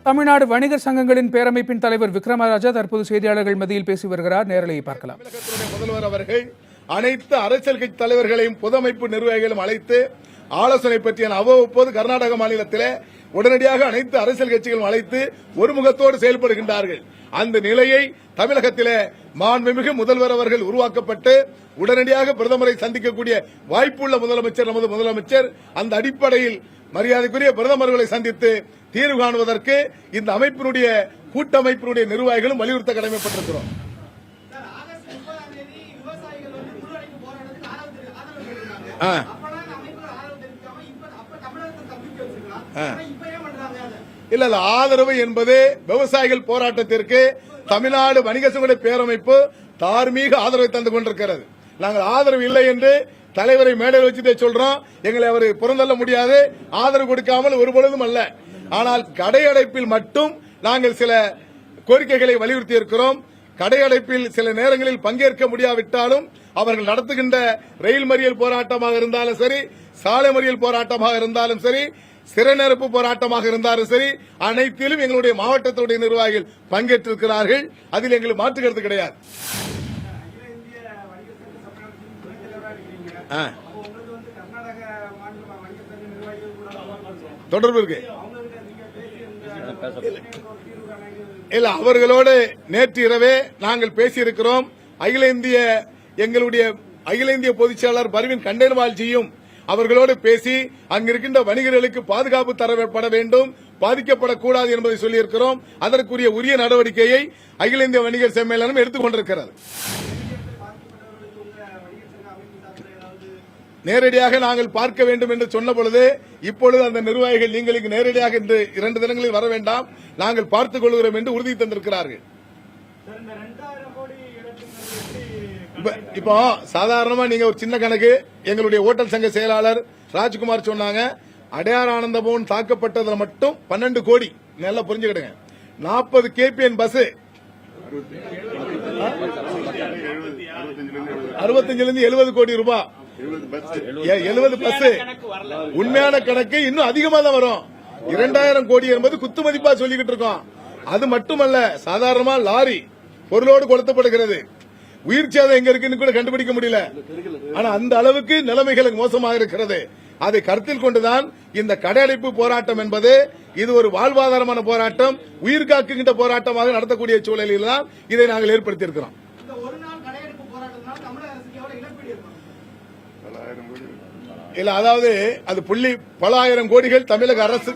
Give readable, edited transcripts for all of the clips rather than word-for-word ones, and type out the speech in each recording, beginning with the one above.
தமிழ்நாடு வணிகர் சங்கங்களின் பேரமைப்பின் தலைவர் விக்ரமராஜா தற்போது செய்தியாளர்கள் மத்தியில் பேசி வருகிறார். நேரலையை பார்க்கலாம். முதல்வர் அவர்கள் அனைத்து அரசியல் கட்சி தலைவர்களையும் பொதுமைப்பு நிர்வாகிகளும் அழைத்து ஆலோசனை பற்றிய அவ்வப்போது கர்நாடக மாநிலத்தில் உடனடியாக அனைத்து அரசியல் கட்சிகளும் அழைத்து ஒருமுகத்தோடு செயல்படுகின்றார்கள். அந்த நிலையை தமிழகத்தில் மாண்புமிகு முதல்வர் அவர்கள் உருவாக்கப்பட்டு உடனடியாக பிரதமரை சந்திக்கக்கூடிய வாய்ப்புள்ள முதலமைச்சர் நமது முதலமைச்சர். அந்த அடிப்படையில் மரியாதைக்குரிய பிரதமர்களை சந்தித்து தீர்வு காணுவதற்கு இந்த அமைப்பினுடைய கூட்டமைப்பினுடைய நிர்வாகிகளும் வலியுறுத்த கடமைப்பட்டிருக்கிறோம். இல்ல ஆதரவு என்பது விவசாயிகள் போராட்டத்திற்கு தமிழ்நாடு வணிக சங்க பேரமைப்பு தார்மீக ஆதரவை தந்து கொண்டிருக்கிறது. நாங்கள் ஆதரவு இல்லை என்று தலைவரை மேடையில் வச்சுட்டே சொல்றோம். எங்களை அவர் புறந்தள்ள முடியாது. ஆதரவு கொடுக்காமல் ஒருபொழுதும் அல்ல. ஆனால் கடையடைப்பில் மட்டும் நாங்கள் சில கோரிக்கைகளை வலியுறுத்தி இருக்கிறோம். கடையடைப்பில் சில நேரங்களில் பங்கேற்க முடியாவிட்டாலும் அவர்கள் நடத்துகின்ற ரயில் மறியல் போராட்டமாக இருந்தாலும் சரி, சாலை மறியல் போராட்டமாக இருந்தாலும் சரி, சிறைநிரப்பு போராட்டமாக இருந்தாலும் சரி, அனைத்திலும் எங்களுடைய மாவட்டத்துடைய நிர்வாகிகள் பங்கேற்றிருக்கிறார்கள். அதில் எங்களுக்கு மாற்று கருத்து கிடையாது. தொடர்பு இருக்கு. இல்ல அவர்களோடு நேற்று இரவே நாங்கள் பேசியிருக்கிறோம். எங்களுடைய அகில இந்திய பொதுச் செயலாளர் பர்வீன் கண்டேல்வால்ஜியும் அவர்களோடு பேசி அங்கிருக்கின்ற வணிகர்களுக்கு பாதுகாப்பு தரப்பட வேண்டும், பாதிக்கப்படக்கூடாது என்பதை சொல்லியிருக்கிறோம். அதற்குரிய உரிய நடவடிக்கையை அகில இந்திய வணிகர் சம்மேளனம் எடுத்துக் கொண்டிருக்கிறது. நேரடியாக நாங்கள் பார்க்க வேண்டும் என்று சொன்ன பொழுது இப்பொழுது அந்த நிர்வாகிகள் நீங்களுக்கு நேரடியாக இன்று 2 தினங்களில் வர வேண்டாம், நாங்கள் பார்த்துக் கொள்கிறோம் என்று உறுதி தந்திருக்கிறார்கள். இப்போ சாதாரணமா நீங்க ஒரு சின்ன கணக்கு, எங்களுடைய ஓட்டல் சங்க செயலாளர் ராஜ்குமார் சொன்னாங்க, அடையார் ஆனந்தபவன் தாக்கப்பட்டதுல மட்டும் 12 கோடி. நல்லா புரிஞ்சுக்கிடுங்க. 40 கேபிஎன் பஸ் 65 70 கோடி ரூபாய், 70 பஸ். உண்மையான கணக்கு இன்னும் அதிகமா தான் வரும். 2000 கோடி என்பது குத்து மதிப்பா சொல்லிக்கிட்டு இருக்கோம். அது மட்டுமல்ல, சாதாரணமா லாரி பொருளோடு கொளுத்தப்படுகிறது. உயிர் சேதம் எங்க இருக்குன்னு கூட கண்டுபிடிக்க முடியல. ஆனா அந்த அளவுக்கு நிலைமைகள் மோசமாக இருக்கிறது. அதை கருத்தில் கொண்டுதான் இந்த கடையடைப்பு போராட்டம் என்பது இது ஒரு வாழ்வாதாரமான போராட்டம், உயிர் காக்குகின்ற போராட்டமாக நடத்தக்கூடிய சூழலில் தான் இதை நாங்கள் ஏற்படுத்தியிருக்கிறோம். இல்ல அதாவது அது புள்ளி பல ஆயிரம் கோடிகள் தமிழக அரசு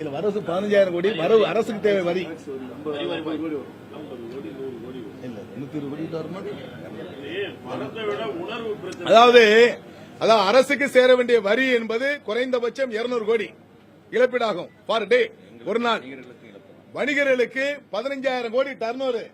இல்ல வரவு 15,000 கோடி வரவு அரசுக்கு தேவை வரி. அதாவது அரசுக்கு சேர வேண்டிய வரி என்பது குறைந்தபட்சம் 200 கோடி இழப்பீடாகும். ஃபார் டே, ஒரு நாள். வணிகர்களுக்கு 15,000 கோடி டர்ன் ஓவர்.